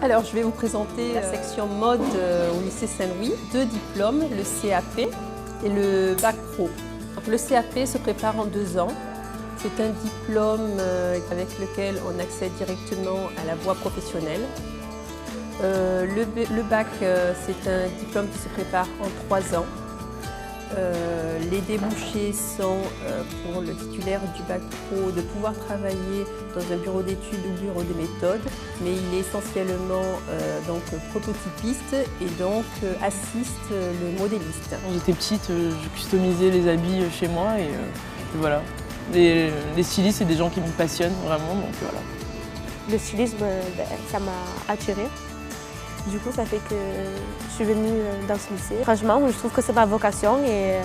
Alors, je vais vous présenter la section mode au lycée Saint-Louis. 2 diplômes, le CAP et le Bac Pro. Donc, le CAP se prépare en 2 ans. C'est un diplôme avec lequel on accède directement à la voie professionnelle. Le bac, c'est un diplôme qui se prépare en 3 ans. Les débouchés sont pour le titulaire du bac pro de pouvoir travailler dans un bureau d'études ou bureau de méthode, mais il est essentiellement donc prototypiste et donc assiste le modéliste. Quand j'étais petite, je customisais les habits chez moi et voilà. Les stylistes, c'est des gens qui me passionnent vraiment, donc voilà. Le stylisme, ça m'a attirée. Du coup, ça fait que je suis venue dans ce lycée. Franchement, je trouve que c'est ma vocation et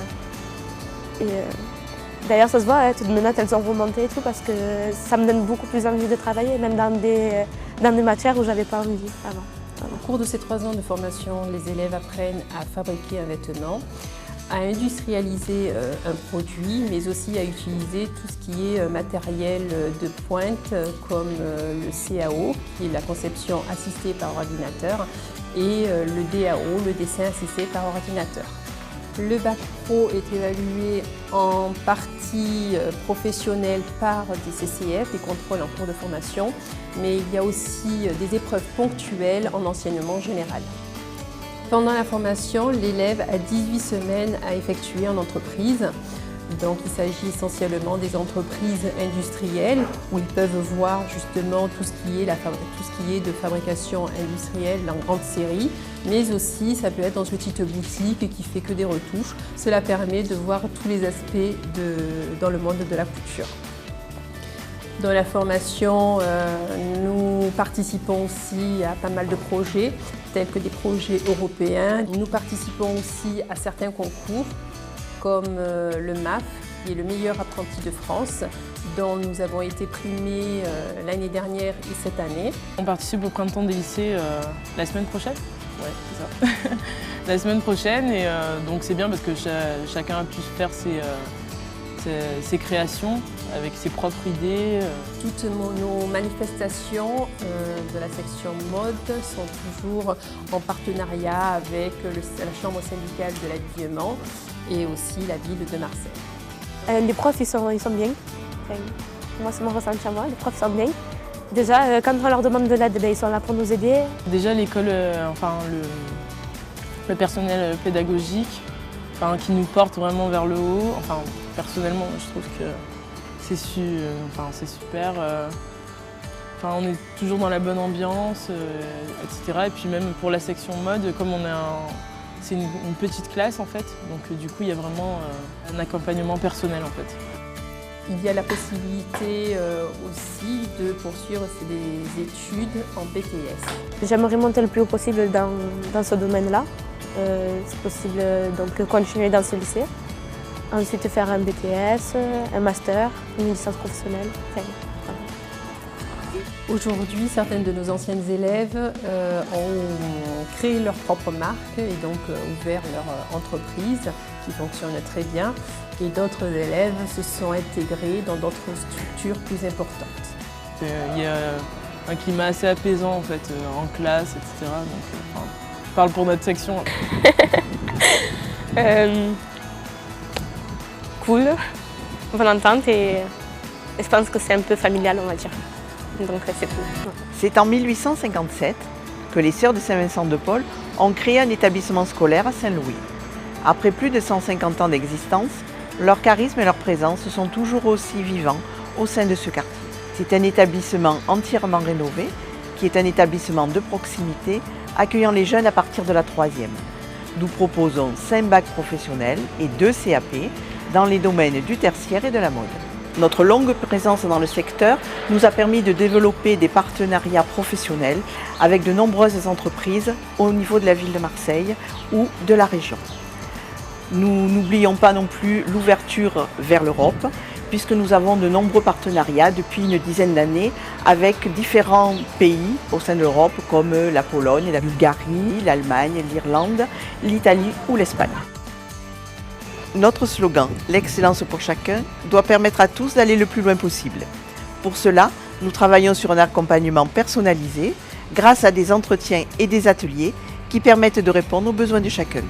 d'ailleurs, ça se voit, toutes mes notes, elles sont remontées et tout parce que ça me donne beaucoup plus envie de travailler, même dans des matières où je n'avais pas envie avant. Au cours de ces 3 ans de formation, les élèves apprennent à fabriquer un vêtement, à industrialiser un produit, mais aussi à utiliser tout ce qui est matériel de pointe comme le CAO, qui est la conception assistée par ordinateur, et le DAO, le dessin assisté par ordinateur. Le bac pro est évalué en partie professionnelle par des CCF, des contrôles en cours de formation, mais il y a aussi des épreuves ponctuelles en enseignement général. Pendant la formation, l'élève a 18 semaines à effectuer en entreprise. Donc il s'agit essentiellement des entreprises industrielles où ils peuvent voir justement tout ce qui est de fabrication industrielle en grande série, mais aussi ça peut être dans une petite boutique qui fait que des retouches. Cela permet de voir tous les aspects dans le monde de la couture. Dans la formation, nous participons aussi à pas mal de projets, tels que des projets européens. Nous participons aussi à certains concours, comme le MAF, qui est le meilleur apprenti de France, dont nous avons été primés l'année dernière et cette année. On participe au printemps des lycées la semaine prochaine. Ouais, c'est ça. La semaine prochaine, et donc c'est bien parce que chacun a pu faire ses créations avec ses propres idées. Toutes nos manifestations de la section mode sont toujours en partenariat avec la chambre syndicale de l'habillement et aussi la ville de Marseille. Les profs, ils sont bien. Enfin, moi, c'est mon ressenti à moi. Les profs sont bien. Déjà, quand on leur demande de l'aide, ils sont là pour nous aider. Déjà, l'école, le personnel pédagogique, qui nous porte vraiment vers le haut. Enfin, personnellement, je trouve que c'est super. On est toujours dans la bonne ambiance, etc. Et puis même pour la section mode, comme c'est une petite classe en fait, donc du coup il y a vraiment un accompagnement personnel en fait. Il y a la possibilité aussi de poursuivre des études en BTS. J'aimerais monter le plus haut possible dans ce domaine-là. C'est possible donc continuer dans ce lycée. Ensuite faire un BTS, un master, une licence professionnelle. Enfin, voilà. Aujourd'hui, certaines de nos anciennes élèves ont créé leur propre marque et donc ouvert leur entreprise qui fonctionne très bien. Et d'autres élèves se sont intégrés dans d'autres structures plus importantes. Il y a un climat assez apaisant en fait, en classe, etc. Donc, je parle pour notre section. Cool, bonne entente et je pense que c'est un peu familial, on va dire. Donc c'est cool. C'est en 1857 que les Sœurs de Saint-Vincent-de-Paul ont créé un établissement scolaire à Saint-Louis. Après plus de 150 ans d'existence, leur charisme et leur présence sont toujours aussi vivants au sein de ce quartier. C'est un établissement entièrement rénové, qui est un établissement de proximité accueillant les jeunes à partir de la 3e. Nous proposons 5 bacs professionnels et 2 CAP dans les domaines du tertiaire et de la mode. Notre longue présence dans le secteur nous a permis de développer des partenariats professionnels avec de nombreuses entreprises au niveau de la ville de Marseille ou de la région. Nous n'oublions pas non plus l'ouverture vers l'Europe, puisque nous avons de nombreux partenariats depuis une dizaine d'années avec différents pays au sein de l'Europe, comme la Pologne, la Bulgarie, l'Allemagne, l'Irlande, l'Italie ou l'Espagne. Notre slogan « L'excellence pour chacun » doit permettre à tous d'aller le plus loin possible. Pour cela, nous travaillons sur un accompagnement personnalisé grâce à des entretiens et des ateliers qui permettent de répondre aux besoins de chacun.